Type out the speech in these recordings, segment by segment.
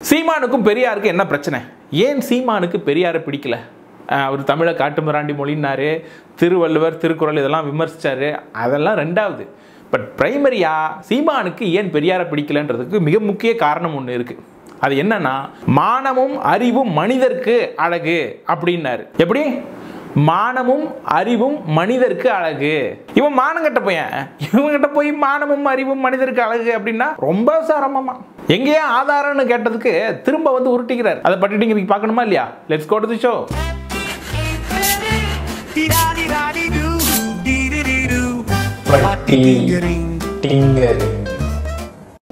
சீமானுக்கும் பெரியாருக்கும் என்ன பிரச்சனை? ஏன் சீமானுக்கு பெரியாரை பிடிக்கல? அவர் தமிழை காட்டுமிராண்டி மொழின்னாரு, திருவள்ளுவர் திருக்குறள் இதெல்லாம் விமர்சிச்சாரு, அதெல்லாம் ரெண்டாவது. பட் பிரைமரியா சீமானுக்கு ஏன் பெரியாரை பிடிக்கலன்றதுக்கு மிக முக்கிய காரணம் ஒன்று இருக்கு. அது என்னன்னா, மானமும் அறிவும் மனிதருக்கு அழகு அப்படின்னாரு. எப்படி? மானமும் அறிவும் மனிதருக்கு அழகு. இவன் மானங்கட்ட பையன், இவங்கிட்ட போய் மானமும் அறிவும் மனிதருக்கு அழகு அப்படின்னா ரொம்ப சிரமமா. எங்கேயா ஆதாரம்னு கேட்டதுக்கு திரும்ப வந்து உருட்டிக்கிறார். அதை பற்றி நீங்க பார்க்கணுமா இல்லையா? Let's go to the show.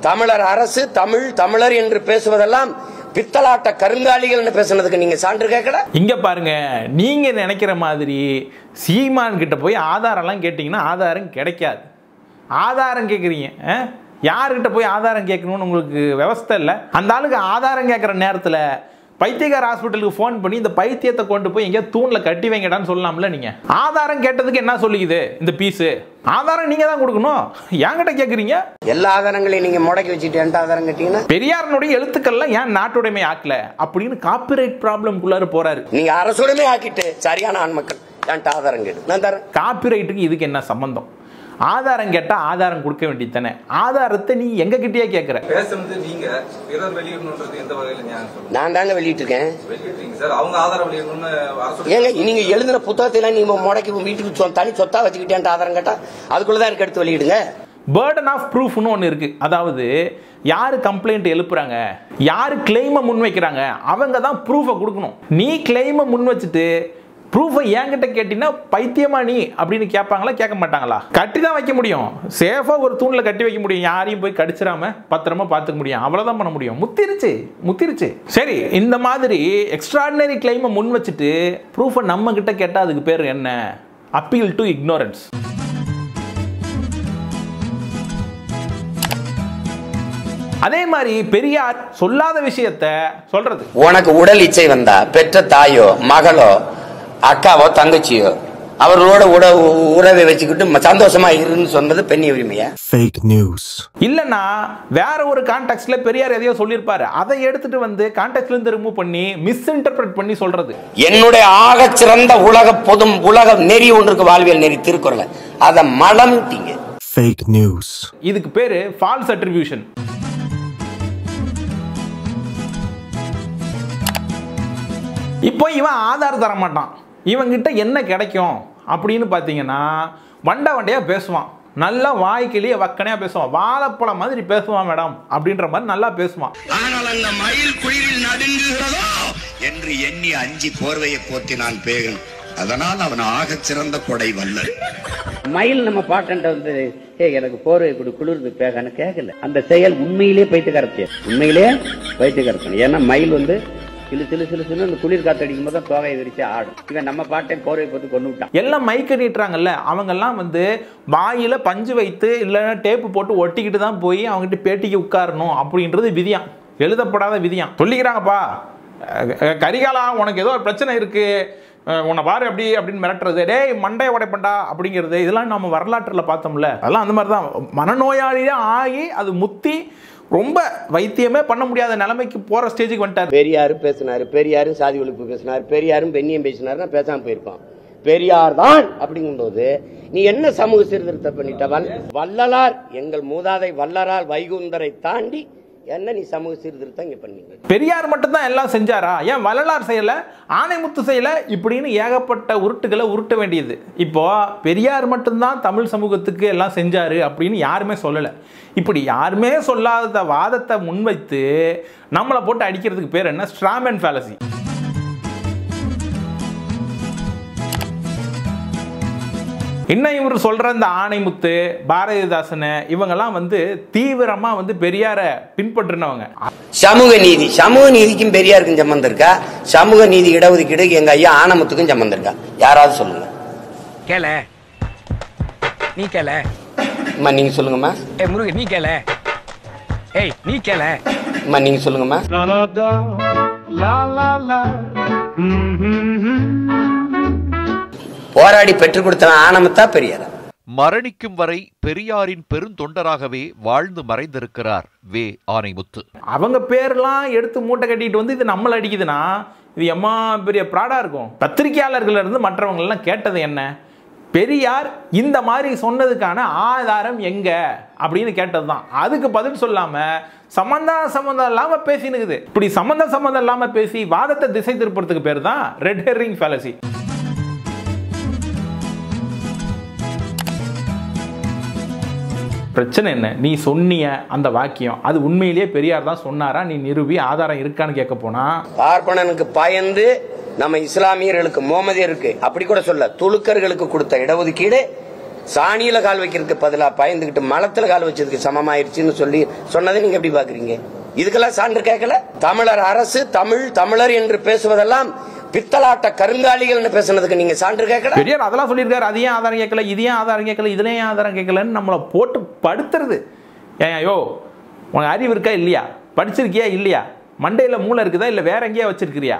தமிழர் அரசு தமிழர் என்று பேசுவதெல்லாம் பித்தலாட்ட கருங்காலிகள் பேசுனதுக்கு நீங்க சான்று கேட்கல. இங்க பாருங்க, நீங்க நினைக்கிற மாதிரி சீமான் கிட்ட போய் ஆதாரம்லாம் கேட்டீங்கன்னா ஆதாரம் கிடைக்காது. ஆதாரம் கேட்குறீங்க, யாருக்கிட்ட போய் ஆதாரம் கேட்கணும்னு உங்களுக்கு விவஸ்தை இல்லை. அந்த ஆளுக்கு ஆதாரம் கேட்குற நேரத்தில் பைத்தியக்கார ஹாஸ்பிட்டலுக்கு ஃபோன் பண்ணி இந்த பைத்தியத்தை கொண்டு போய் எங்கேயா தூணில் கட்டி வைங்கடான்னு சொல்லலாம்ல. நீங்க ஆதாரம் கேட்டதுக்கு என்ன சொல்லிக்குது இந்த பீஸு? ஆதாரம் நீங்க தான் கொடுக்கணும், என்கிட்ட கேட்குறீங்க. எல்லா ஆதாரங்களையும் நீங்க முடக்கி வச்சுட்டு என்கிட்ட ஆதாரம் கேட்டீங்கன்னா பெரியாரனுடைய எழுத்துக்கள்லாம் ஏன் நாட்டுடைமை ஆக்கல அப்படின்னு காப்பிரைட் ப்ராப்ளம்குள்ளார போறாரு. நீங்க அரசுடைமை ஆக்கிட்டு சரியான ஆண் மக்கள் என்கிட்ட ஆதாரம் கேட்டு நான் தரேன். காப்பிரைட்டுக்கு இதுக்கு என்ன சம்பந்தம்? ஆதாரம் கேட்டா ஆதாரம் கொடுக்க வேண்டியது தானே. ஆதாரத்தை நீ எங்க கிட்டயே கேட்கிற? நான் தாங்க வெளியிட்டு இருக்கேன். ஏங்க நீங்க எழுதின புத்தகத்தை நீங்க முடக்கி வீட்டுக்கு தனி சொத்தா வச்சுக்கிட்டேன் ஆதாரம் கேட்டா அதுக்குள்ளதான் எனக்கு எடுத்து வெளியிடுங்க. பர்டன் ஆஃப் ப்ரூஃப்னு ஒன்று இருக்கு. அதாவது யாரு கம்ப்ளைண்ட் எழுப்புறாங்க, யாரு கிளைமை முன் வைக்கிறாங்க, அவங்க தான் ப்ரூஃபை கொடுக்கணும். நீ கிளைமை முன் வச்சுட்டு ப்ரூஃபை என்கிட்ட கேட்டீங்கன்னா பைத்தியமா நீ அப்படின்னு கேட்பாங்களா? கேட்க மாட்டாங்களா? கட்டி தான் வைக்க முடியும், சேஃபா ஒரு தூண்ல கட்டி வைக்க முடியும், யாரையும் போய் கடிச்சிடாம பத்திரமா பார்த்துக்க முடியும், அவ்வளவுதான் பண்ண முடியும். முத்திருச்சு. சரி, இந்த மாதிரி எக்ஸ்ட்ராடினரி கிளைமை முன் வச்சுட்டு ப்ரூஃபை நம்ம கிட்ட கேட்டா அதுக்கு பேர் என்ன? Appeal to ignorance. அதே மாதிரி பெரியார் சொல்லாத விஷயத்தை சொல்றது. உனக்கு உடல் இச்சை வந்தா பெற்ற தாயோ மகளோ அக்காவோ தங்கச்சியோ அவர்களோட உறவை வச்சுக்கிட்டு சந்தோஷமா இருன்னு சொன்னது பெண்ணி உரிமையா? Fake news. இல்லனா வேற ஒரு கான்டெக்ஸ்ட்ல பெரியார் எதையோ சொல்லியிருப்பாரு, அதை எடுத்துட்டு வந்து கான்டெக்ஸ்ட்ல இருந்து ரிமூவ் பண்ணி மிஸ்இன்டர்பிரட் பண்ணி சொல்றது. என்னுடைய ஆக சிறந்த உலக நெறி ஒன்றுக்கு வாழ்வியல் நெறி திருக்குறள், அதை மலம்ட்டீங்க. Fake news. இதுக்கு பேரு ஃபால்ஸ் அட்ரிபியூஷன். இப்போ இவன் ஆதாரம் தர மாட்டான். இவங்கிட்ட என்ன கிடைக்கும் அப்படின்னு பார்த்தீங்கன்னா வண்டையா பேசுவான், நல்லா வாய்க்கிலேயே வக்கனையா பேசுவான், வாழைப்பழம் மாதிரி பேசுவான் மேடம் அப்படின்ற மாதிரி நல்லா பேசுவான். ஆனால் அந்த மயில் குளிரில் நடுங்குகிறதோ என்று எண்ணி அஞ்சி போர்வையை போத்தி நான் பேகன், அதனால் அவன் ஆக சிறந்த கொடை வல்லல். மயில் நம்ம பாட்டு வந்து எனக்கு போர்வை கொடு குளிர்ந்து பேகன்னு கேட்கல. அந்த செயல் உண்மையிலேயே பைத்தியக்காரத்தனம். ஏன்னா மயில் வந்து சிலு குளிர் காத்தடிக்கும் போது தான் தோகையை விரிச்சு ஆடும். இவன் நம்ம பாட்டை போர்வை போட்டு கொண்டு விட்டான். எல்லாம் மைக்க நீட்டுறாங்கல்ல, அவங்க எல்லாம் வந்து வாயில பஞ்சு வைத்து இல்லைன்னா டேப்பு போட்டு ஒட்டிக்கிட்டு தான் போய் அவங்ககிட்ட பேட்டிக்கு உட்காரணும் அப்படின்றது விதியாம், எழுதப்படாத விதியாம். சொல்லிக்கிறாங்கப்பா, கரிகாலா உனக்கு ஏதோ ஒரு பிரச்சனை இருக்கு, உன்னை பாரு அப்படி அப்படின்னு மிரட்டுறது, டேய் மண்டையை உடைப்பண்டா அப்படிங்கிறது, இதெல்லாம் நம்ம வரலாற்றில் பார்த்தோம்ல. அதெல்லாம் அந்த மாதிரி தான் மனநோயாளியே ஆகி அது முத்தி ரொம்ப வைத்தியமே பண்ண முடியாத நிலைமைக்கு போற ஸ்டேஜுக்கு வந்துட்டார். பெரியாரு பேசினாரு, பெரியாரும் சாதி ஒழிப்பு பேசினாரு, பெரியாரும் பெண்ணியம் பேசினாருன்னா பேசாம போயிருப்பான். பெரியார் தான் அப்படிங்கும்போது நீ என்ன சமூக சீர்திருத்தம் பண்ணிட்ட? வள்ளலார் எங்கள் மூதாதை வள்ளலார் வைகுந்தரை தாண்டி என்ன நீ சமூக சீர்திருத்தம் இங்க பண்ணீங்க? பெரியார் மட்டும் தான் எல்லாம் செஞ்சாரா? ஏன் வள்ளலார் செய்யல, ஆணைமுத்து செய்யல இப்படின்னு ஏகப்பட்ட உருட்டுகளை உருட்ட வேண்டியது. இப்போ பெரியார் மட்டும்தான் தமிழ் சமூகத்துக்கு எல்லாம் செஞ்சாரு அப்படின்னு யாருமே சொல்லல. இப்படி யாருமே சொல்லாத வாதத்தை முன்வைத்து நம்மளை போட்டு அடிக்கிறதுக்கு பேர் என்ன? ஸ்ட்ராமன் ஃபேலசி. இன்னும் இவர் சொல்ற இந்த ஆணைமுத்து, பாரதிதாசன் இவங்கெல்லாம் வந்து தீவிரமா வந்து பெரியார பின்பற்றினவங்க. சமூக நீதிக்கும் பெரியாருக்கும் சம்பந்தம் இருக்கா? சமூக நீதி இடஒதுக்கீடு எங்க ஐயா ஆணைமுத்துக்கும் சம்பந்தம் இருக்கா? யாராவது சொல்லுங்க. கேள நீ கேள நீங்க சொல்லுங்கம்மா. முருகன் நீ கேள. நீ கேள நீங்க சொல்லுங்கம்மா. போராடி பெற்றுக் கொடுத்த ஆணமுத்தா பெரியாரா? மரணிக்கும் வரை பெரியாரின் பெருந்தொண்டராகவே வாழ்ந்து மறைந்திருக்கிறார் வே. ஆணைமுத்து. அவங்க பேர்லாம் எடுத்து மூட்டை கட்டிட்டு வந்து இது நம்மளை அடிக்குதுன்னா இது எம்மா பெரிய ப்ராடா இருக்கும். பத்திரிகையாளர்கள் இருந்து மற்றவங்க எல்லாம் கேட்டது என்ன? பெரியார் இந்த மாதிரி சொன்னதுக்கான ஆதாரம் எங்க அப்படின்னு கேட்டதுதான். அதுக்கு பதில் சொல்லாம சம்பந்தம் இல்லாம பேசினுக்குது. இப்படி சம்பந்தம் இல்லாம பேசி வாதத்தை திசை திருப்பறதுக்கு பேர் தான் ரெட் ஹெரிங் ஃபேலசி. பிரச்சனை என்ன? நீ சொன்னிய அந்த வாக்கியம் அது உண்மையிலேயே பெரியார் தான் சொன்னாரா? நீ நிரூபி, ஆதாரம் இருக்கான்னு கேட்க போனா பார்ப்பனனுக்கு பயந்து நம்ம இஸ்லாமியர்களுக்கு முகமதியருக்கு அப்படி கூட சொல்ல துலுக்கர்களுக்கு கொடுத்த இடஒதுக்கீடு சாணியில கால் வைக்கிறதுக்கு பதிலா பயந்துகிட்டு மலத்துல கால் வச்சதுக்கு சமமாயிருச்சுன்னு சொல்லி சொன்னதை நீங்க எப்படி பாக்குறீங்க? இதுக்கெல்லாம் சான்று கேட்கல. தமிழர் அரசு தமிழர் என்று பேசுவதெல்லாம் பித்தலாட்ட கருங்காலிகள் பேசுனதுக்கு நீங்க சான்று கேட்கல. பெரியார் அதெல்லாம் சொல்லியிருக்காரு. அது ஏன் ஆதாரம் கேட்கல, இது ஏன் ஆதாரம் கேட்கல, இதுல ஏன் ஆதாரம் கேட்கலன்னு நம்மளை போட்டு படுத்துறது. ஏயோ உனக்கு அறிவு இருக்கா இல்லையா? படிச்சிருக்கியா இல்லையா? மண்டையில மூளை இருக்குதா இல்ல வேற எங்கேயா வச்சிருக்கிறியா?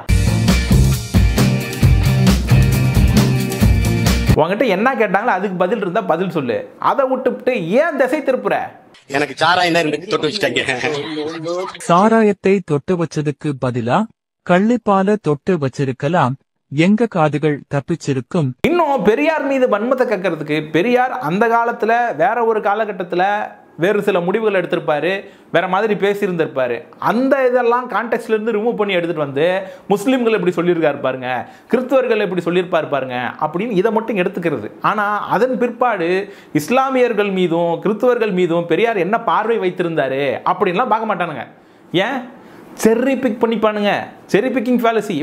உங்ககிட்ட என்ன கேட்டாங்களோ அதுக்கு பதில் இருந்தா பதில் சொல்லு. அதை விட்டுவிட்டு ஏன் திசை திருப்புற? எனக்கு சாராயம் தொட்டு வச்சுட்டாங்க. சாராயத்தை தொட்டு வச்சதுக்கு பதிலா கள்ளிப்பால தொட்டு வச்சிருக்கலாம். எங்க காதுகள் தப்பிச்சிருக்கும். இன்னும் பெரியார் மீது வன்மத்தை கக்கிறதுக்கு பெரியார் அந்த காலத்துல வேற ஒரு காலகட்டத்துல வேறு சில முடிவுகள் எடுத்திருப்பாரு, வேற மாதிரி பேசியிருந்திருப்பாரு. அந்த இதெல்லாம் கான்டெக்ட்ல இருந்து ரிமூவ் பண்ணி எடுத்துட்டு வந்து முஸ்லிம்கள் எப்படி சொல்லியிருக்காரு பாருங்க, கிறிஸ்தவர்கள் எப்படி சொல்லியிருப்பாரு பாருங்க அப்படின்னு இதை மட்டும் எடுத்துக்கிறது. ஆனா அதன் பிற்பாடு இஸ்லாமியர்கள் மீதும் கிறிஸ்தவர்கள் மீதும் பெரியார் என்ன பார்வை வைத்திருந்தாரு அப்படின்லாம் பார்க்க மாட்டானுங்க. ஏன்? செர்ரி பிக் பண்ணிப்பானுங்க. Cherry picking fallacy.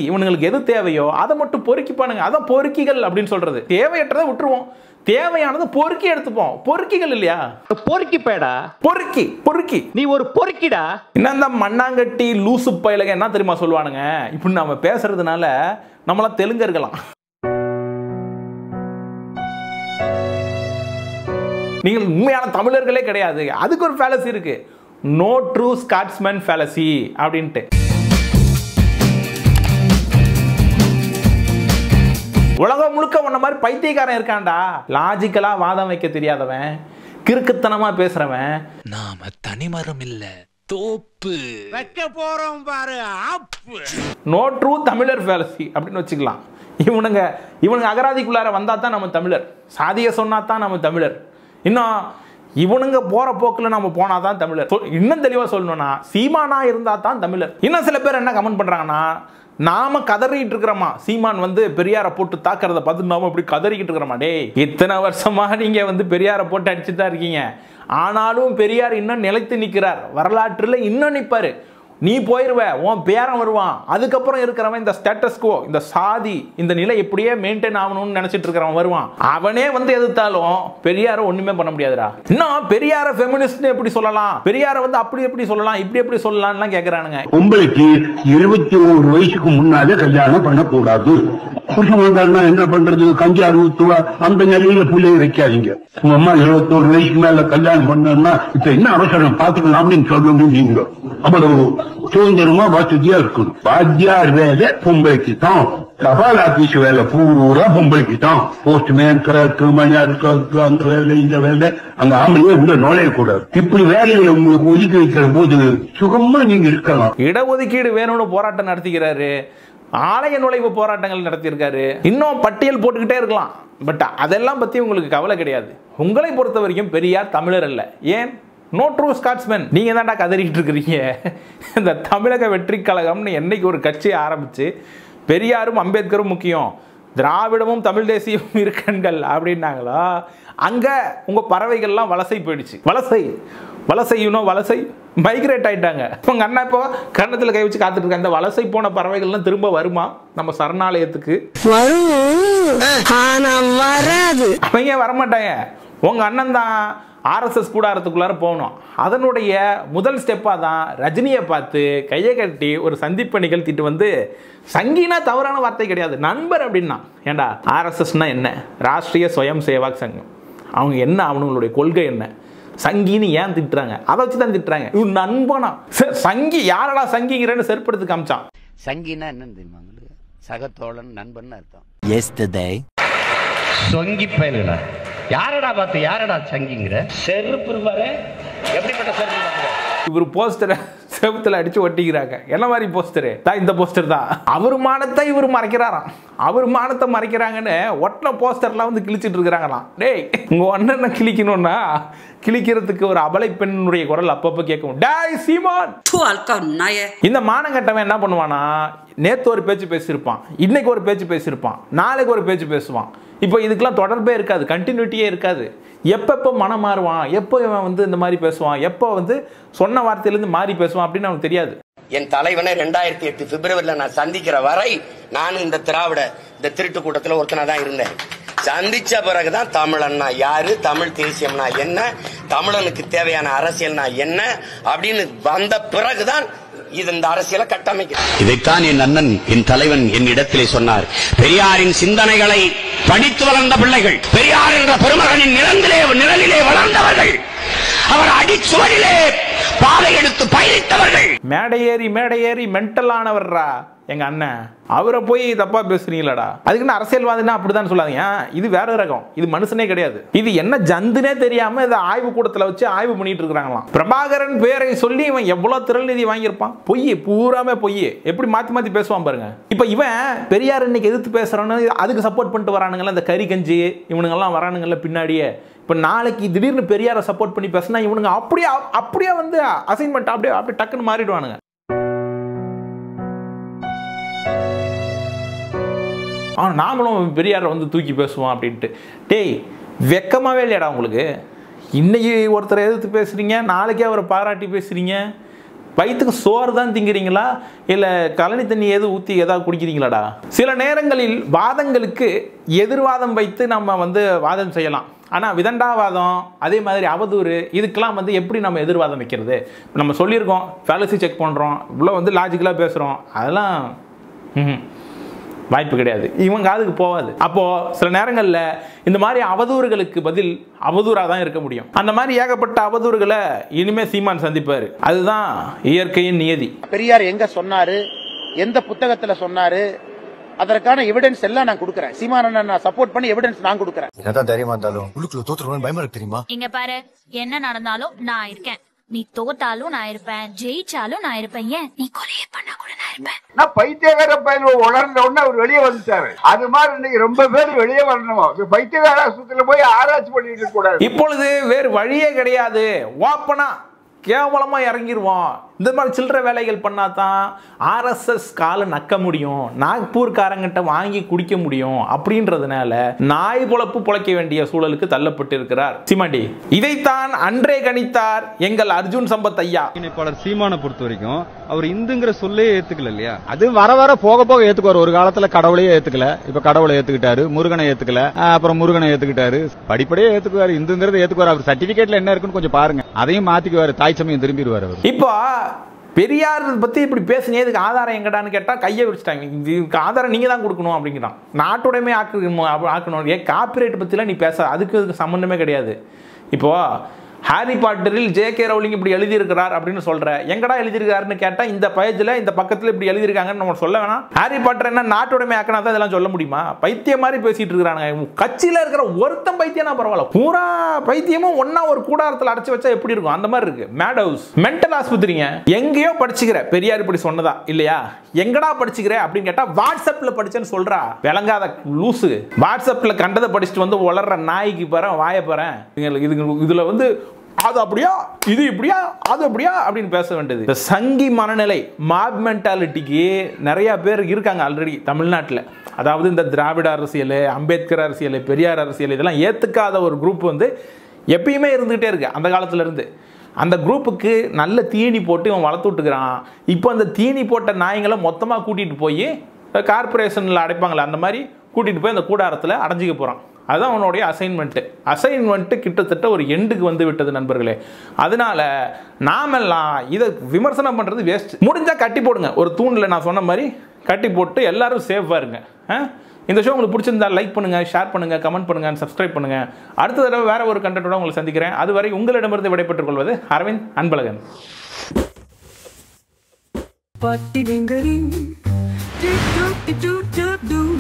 இவனுங்களுக்கு எது தேவையோ அதை மட்டும் பொறுக்கிப்பானுங்க. அதான் பொறுக்கிகள் அப்படின்னு சொல்றது. தேவையற்றதை விட்டுருவோம், தேவையானது பொறுக்கி எடுத்துப்போம். பொறுக்கிகள் இல்லையா? பொறுக்கி பேடா, பொறுக்கி பொறுக்கி. நீ ஒரு பொறுக்கிடா. என்ன இந்த மண்ணாங்கட்டி லூசு பயிலக என்ன தெரியுமா சொல்லுவானுங்க? இப்படி நம்ம பேசுறதுனால நம்மளாம் தெலுங்கர்களாம். நீங்கள் உண்மையான தமிழர்களே கிடையாது. அதுக்கு ஒரு ஃபேலசி இருக்கு, நோ ட்ரூ ஸ்காட்ஸ்மேன் ஃபேலசி அப்படின்ட்டு. உலகம் முழுக்க உன்ன மாதிரி பைத்தியக்காரன் இருக்கான்டா. லாஜிக்கலா வாதம் வைக்க தெரியாதவன், கிறுக்குத்தனமா பேசுறவன். நாம தனிமரம் இல்ல, தோப்பு வைக்க போறோம் பாரு. நோ ட்ரூ தமிழர் ஃபேலசி அப்படின்னு வச்சுக்கலாம். இவனுங்க அகராதிக்குள்ளார வந்தா தான் நம்ம தமிழர். சாதிய சொன்னா தான் நம்ம தமிழர். இன்னும் இவனுங்க போற போக்குல நம்ம போனாதான் தமிழர். இன்னும் தெளிவா சொல்லணும்னா சீமானா இருந்தா தான் தமிழர். இன்னும் சில பேர் என்ன கமெண்ட் பண்றாங்கன்னா, நாம கதறிட்டு இருக்கிறோமா, சீமான் வந்து பெரியாரை போட்டு தாக்குறத பார்த்து நாம இப்படி கதறிக்கிட்டு இருக்கிறோமா. டேய், இத்தனை வருஷமா நீங்க பெரியாரை போட்டு அடிச்சுட்டு தான் இருக்கீங்க. ஆனாலும் பெரியார் இன்னும் நிலைத்து நிற்கிறார். வரலாற்றில் இன்னும் நிற்பாரு. நீ போயிருவ, உன் பேரன் வருவான். அதுக்கப்புறம் இருக்கிறவன் இந்த ஸ்டேட்டஸ் கோ, இந்த சாதி, இந்த நிலை எப்படியே மெயின்டைன் ஆகணும்னு நினைச்சிட்டு இருக்கிறவன் வருவான். அவனே வந்து எதிர்த்தாலும் பெரியார ஒண்ணுமே பண்ண முடியாதுடா. இன்னும் பெரியார ஃபெமினிஸ்ட் எப்படி சொல்லலாம், பெரியார வந்து அப்படி எப்படி சொல்லலாம், இப்படி எப்படி சொல்லலாம்லாம் கேக்குறானுங்க. உங்களுக்கு 21 வயசுக்கு முன்னாலே கல்யாணம் பண்ணக்கூடாது. புருஷன் வந்தாருன்னா என்ன பண்றது? கஞ்சா ஊத்துவா, அந்த நிலையில புள்ளைய வைக்காதீங்க. உங்க அம்மா 21 வயசுக்கு மேல கல்யாணம் பண்ணா இப்ப என்ன அவசரம் பாத்துக்கலாம் அப்படின்னு சொல்லணும். நீங்க அவ்வளவு சுதந்திரமா வசதியா இருக்கணும். வாத்தியார் வேலை பொம்பளைக்கு தான், தபால் ஆபீஸ் வேலை பூரா பொம்பளைக்கு தான். போஸ்ட்மேன், கிளர்க்கு, மணியார் கிளர்க்கு, அந்த வேலை இந்த வேலை அங்க ஆம்பளையே உள்ள நுழையக்கூடாது. இப்படி வேலைகளை உங்களுக்கு ஒதுக்கி வைக்கிற போது சுகமா நீங்க இருக்கலாம். இடஒதுக்கீடு வேணும்னு போராட்டம் நடத்திக்கிறாரு, ஆலய நுழைவு போராட்டங்கள் நடத்தியிருக்காரு. இன்னும் பட்டியல் போட்டுக்கிட்டே இருக்கலாம். பட் அதெல்லாம் பத்தி உங்களுக்கு கவலை கிடையாது. உங்களை பொறுத்த வரைக்கும் பெரியார் தமிழர் அல்ல. ஏன்? No true Scotsman. நீங்க தான்டா கதறிக்கிட்டு இருக்கிறீங்க. இந்த தமிழக வெற்றி கழகம்னு என்னைக்கு ஒரு கட்சியை ஆரம்பிச்சு பெரியாரும் அம்பேத்கரும் முக்கியம், திராவிடமும் தமிழ் தேசியமும் இருக்கண்கள் அப்படின்னாங்களோ, அங்க உங்க பறவைகள்லாம் வலசை போயிடுச்சு. வலசை மைக்ரேட் ஆயிட்டாங்க. உங்க அண்ணா இப்போ கன்னத்துல கை வச்சு காத்துட்டு இருக்க. அந்த வலசை போன பறவைகள்லாம் திரும்ப வருமா நம்ம சரணாலயத்துக்கு? அவங்க வரமாட்டாங்க. உங்க அண்ணன் தான் RSS கூடாரத்துக்குள்ளார போகணும். அதனுடைய முதல் ஸ்டெப்பாக தான் ரஜினியை பார்த்து கையை கட்டி ஒரு சந்திப்பு நிகழ்த்திட்டு வந்து, சங்கினா தவறான வார்த்தை கிடையாது, நண்பர் அப்படின்னா. ஏண்டா RSSனா என்ன? ராஷ்ட்ரிய சுயம் சேவாக் சங்கம். அவங்க என்ன, அவனுங்களுடைய கொள்கை என்ன? சங்கின்னு ஏன் திட்டுறாங்க? அதை வச்சு தான் திட்டுறாங்க. நண்பனா சங்கி யாரடா சங்கிங்கிறன்னு செருப்படுத்து காமிச்சான். சங்கினா என்னன்னு தெரியுமா? சகத்தோழன் நண்பன் அர்த்தம். Yesterday. சொங்கி பயலுடா. யாரடா பார்த்து யாரடா சங்கிங்கிற? செருப்பு பாரு. எப்படிப்பட்ட செருப்பு பாரு? இவர் போஸ்டரை செவத்துல அடிச்சு ஒட்டிக்கிறாங்க. என்ன மாதிரி போஸ்டரு தான்? இந்த போஸ்டர் தான். அவர் மானத்தை இவர் மறைக்கிறாராம். அவர் மானத்தை மறைக்கிறாங்கன்னு ஒட்டின போஸ்டர்லாம் வந்து கிழிச்சிட்டு இருக்கிறாங்களாம். டேய், உங்க ஒன்ன கிழிக்கணும்னா கிழிக்கிறதுக்கு ஒரு அபலை பெண்ணுடைய குரல் அப்பப்போ கேட்கும். டேய் சீமான், இந்த மானங்கட்டவன் என்ன பண்ணுவானா, நேத்து ஒரு பேச்சு பேசியிருப்பான், இன்னைக்கு ஒரு பேச்சு பேசியிருப்பான், நாளைக்கு ஒரு பேச்சு பேசுவான். இப்போ இதுக்கெல்லாம் தொடர்பே இருக்காது, கண்டினியூட்டியே இருக்காது. எப்பப்போ மனம் மாறுவான், எப்போ இவன் வந்து இந்த மாதிரி பேசுவான், எப்போ வந்து சொன்ன வார்த்தையிலேருந்து மாறி பேசுவான் அப்படின்னு அவனுக்கு தெரியாது. என் தலைவனை 2008 பிப்ரவரியில் நான் சந்திக்கிற வரை நான் இந்த இந்த திருட்டு கூட்டத்தில் ஒருத்தனா தான் இருந்தேன். சந்திச்ச பிறகுதான் தமிழன்னா யாரு, தமிழ் தேசியம்னா என்ன, தமிழனுக்கு தேவையான அரசியல்னா என்ன அப்படின்னு வந்த பிறகுதான் இந்த அரசியலை கட்டமைக்கிறது. இதைத்தான் என் அண்ணன், என் தலைவன் என் இடத்திலே சொன்னார். பெரியாரின் சிந்தனைகளை படித்து வளர்ந்த பிள்ளைகள், பெரியார் என்ற பெருமகனின் நிழலிலே வளர்ந்தவர்கள், அவர் அடிச்சுவடிலே பாதை எடுத்து பயணித்தவர்கள். மேடை ஏறி மென்டல் ஆனவர்ரா எங்க அண்ணன். அவரை போய் தப்பா பேசுறீங்களாடா? அதுக்குன்னு அரசியல்வாதினா அப்படிதான் சொல்லாதீங்க. இது வேற ரகம், இது மனுஷனே கிடையாது. இது என்ன ஜந்துனே தெரியாம இதை ஆய்வு கூடத்துல வச்சு ஆய்வு பண்ணிட்டு இருக்காங்களாம். பிரபாகரன் பேரை சொல்லி இவன் எவ்வளவு திரள் நிதி வாங்கியிருப்பான். பொய், பூராமே பொய். எப்படி மாத்தி மாத்தி பேசுவான் பாருங்க. இப்ப இவன் பெரியார் இன்னைக்கு எதிர்த்து பேசுறான்னு அதுக்கு சப்போர்ட் பண்ணிட்டு வரானுங்களா இந்த கறி கஞ்சி இவனுங்கெல்லாம் வரானுங்கல்ல பின்னாடியே. இப்போ நாளைக்கு திடீர்னு பெரியாரை சப்போர்ட் பண்ணி பேசினா இவனுங்க அப்படியே வந்து அசைன்மெண்ட் அப்படியே டக்குன்னு மாறிடுவானுங்க. நாமளும் பெரியாரை வந்து தூக்கி பேசுவோம் அப்படின்ட்டு. டேய், வெக்கமாவே இல்லையாடா உங்களுக்கு? இன்னைக்கு ஒருத்தரை எதிர்த்து பேசுறீங்க, நாளைக்கே அவரை பாராட்டி பேசுறீங்க. வயிற்றுக்கு சோறு தான் திங்கிறீங்களா, இல்லை கழனி தண்ணி ஊற்றி ஏதாவது குடிக்கிறீங்களாடா? சில நேரங்களில் வாதங்களுக்கு எதிர்வாதம் வைத்து நம்ம வந்து வாதம் செய்யலாம். ஆனால் விதண்டாவாதம், அதே மாதிரி அவதூறு, இதுக்கெல்லாம் வந்து எப்படி நம்ம எதிர்வாதம் வைக்கிறது? நம்ம சொல்லியிருக்கோம், ஃபேலசி செக் பண்ணுறோம், இவ்வளோ வந்து லாஜிக்கலாக பேசுகிறோம், அதெல்லாம் வாய்ப்பு கிடையாது. இவங்க அதுக்கு போகாது. அப்போது சில நேரங்களில் இந்த மாதிரி அவதூறுகளுக்கு பதில் அவதூறாக தான் இருக்க முடியும். அந்த மாதிரி ஏகப்பட்ட அவதூறுகளை இனிமே சீமான் சந்திப்பார். அதுதான் இயற்கையின் நியதி. பெரியார் எங்க சொன்னாரு, எந்த புத்தகத்துல சொன்னாரு, அதற்கான எவிடன்ஸ் எல்லாம் நான் கொடுக்கறேன். சீமானண்ணா நான் சப்போர்ட் பண்ணி எவிடன்ஸ் நான் கொடுக்கறேன். என்னதான் தைரியமா இருந்தாலும் உள்ளுக்குள்ள தோத்துருவேன் பயமா இருக்கு தெரியுமா? இங்க பாரு, என்ன நடந்தாலும் நான் இருக்கேன். நீ தோத்தாலும் நான் இருப்பேன், ஜெயிச்சாலும் நான் இருப்பேன். ஏன் நீ கொலையே பண்ணா கூட நான் இருப்பேன். நான் பைத்தியக்கார பையன் உணர்ந்த உடனே அவர் வெளியே வந்துட்டாரு. அது மாதிரி இன்னைக்கு ரொம்ப பேர் வெளியே வரணும். பைத்தியக்கார ஆஸ்பத்திரியில போய் ஆராய்ச்சி பண்ணிட்டு இருக்க கூடாது. இப்பொழுது வேறு வழியே கிடையாது. ஓப்பனா கேவலமா இறங்கிடுவோம். இந்த மாதிரி சில்லற வேலைகள் பண்ணாதான் ஆர்எஸ்எஸ் காலை நக்க முடியும், நாக்பூர்காரங்கிட்ட வாங்கி குடிக்க முடியும். அப்படின்றதுனால நாய் பொழப்பு பொழைக்க வேண்டிய சூழலுக்கு தள்ளப்பட்டு இருக்கிறார் சீமாண்டி. இதைத்தான் அன்றே கணித்தார் எங்கள் அர்ஜுன் சம்பத் ஐயா. சீமானை பொறுத்த வரைக்கும் அவர் இந்துங்கிற சொல்லே ஏத்துக்கல இல்லையா? அது வர வர போக போக ஏத்துக்குவார். ஒரு காலத்துல கடவுளையே ஏத்துக்கல, இப்ப கடவுளை ஏத்துக்கிட்டாரு. முருகனை ஏத்துக்கல, அப்புறம் முருகனை ஏத்துக்கிட்டாரு. படிப்படியே ஏத்துக்குவாரு. இந்துங்கிறத ஏத்துக்குவார். அவர் சர்டிபிகேட்ல என்ன இருக்குன்னு கொஞ்சம் பாருங்க, அதையும் மாத்திக்குவாரு. தாய் சமயம் திரும்பிடுவார் அவர். இப்போ பெரியார் பத்தி இப்படி பேசுனே, இதுக்கு ஆதாரம் எங்கடான்னு கேட்டா கையை விரிச்சிட்டாங்க. இதுக்கு ஆதாரம் நீங்க தான் கொடுக்கணும் அப்படிங்கிறான். நாட்டுடைமை ஆக்கணும். ஏன் காப்பிரைட் பத்திலாம் நீ பேச, அதுக்கு சம்பந்தமே கிடையாது. இப்போ ஹாரி பாட்டரில் ஜே.கே. ரவுலிங் இப்படி எழுதியிருக்கிறார் அப்படின்னு சொல்ற, எங்கடா எழுதியிருக்காருன்னு கேட்டா இந்த பேஜ்ல இந்த பக்கத்துல இப்படி எழுதியிருக்காங்கன்னு நம்ம சொல்ல வேணாம். ஹாரி பாட்டர் என்ன நாட்டுடைமை ஆக்கினா தான் இதெல்லாம் சொல்ல முடியுமா? பைத்தியம் மாதிரி பேசிட்டு இருக்கிறாங்க. கட்சியில இருக்கிற ஒருத்தன் பைத்தியம்னா பரவாயில்ல, பூரா பைத்தியமும் ஒன்னா ஒரு கூடாரத்தில் அடைச்சு வச்சா எப்படி இருக்கும்? அந்த மாதிரி இருக்கு. மேட் ஹவுஸ், மென்டல் ஆஸ்பத்திரிங்க. எங்கேயோ படிச்சுக்கிற பெரியார் இப்படி சொன்னதா இல்லையா? எங்கடா படிச்சுக்கிற அப்படின்னு கேட்டா வாட்ஸ்அப்ல படிச்சேன்னு சொல்றா. விளங்காத லூசு. வாட்ஸ்அப்ல கண்டதை படிச்சுட்டு வந்து வளர்ற நாய்க்கு பாரு, வாய பாரு. இதுல வந்து அது அப்படியா, இது இப்படியா, அது அப்படியா அப்படின்னு பேச வேண்டியது. சங்கி மனநிலை, மாப் மென்டாலிட்டிக்கு நிறைய பேர் இருக்காங்க ஆல்ரெடி தமிழ்நாட்டில். அதாவது இந்த திராவிட அரசியல், அம்பேத்கர் அரசியல், பெரியார் அரசியல் இதெல்லாம் ஏற்றுக்காத ஒரு குரூப் வந்து எப்பயுமே இருந்துகிட்டே இருக்கு அந்த காலத்துல இருந்து. அந்த குரூப்புக்கு நல்ல தீனி போட்டு இவன் வளர்த்து விட்டுக்கிறான். இப்போ அந்த தீனி போட்ட நாய்களை மொத்தமாக கூட்டிகிட்டு போய் கார்பரேஷனில் அடைப்பாங்களே, அந்த மாதிரி கூட்டிகிட்டு போய் அந்த கூடாரத்தில் அடைஞ்சிக்க போகிறான். அதுதான் அவனுடைய அசைன்மெண்ட்டு கிட்டத்தட்ட ஒரு எண்டுக்கு வந்து விட்டது நண்பர்களே. அதனால நாமெல்லாம் இதை விமர்சனம் பண்ணுறது வேஸ்ட். முடிஞ்சால் கட்டி போடுங்க ஒரு தூணில், நான் சொன்ன மாதிரி கட்டி போட்டு எல்லாரும் சேஃபாக இருங்க. இந்த ஷோ உங்களுக்கு பிடிச்சிருந்தா லைக் பண்ணுங்க, ஷேர் பண்ணுங்க, கமெண்ட் பண்ணுங்க, சப்ஸ்கிரைப் பண்ணுங்க. அடுத்த தடவை வேற ஒரு கண்டென்ட்டோட உங்களை சந்திக்கிறேன். அதுவரை உங்களிடமிருந்து விடைபெற்றுக் கொள்வது Aravind Anbazhagan. do do do do do.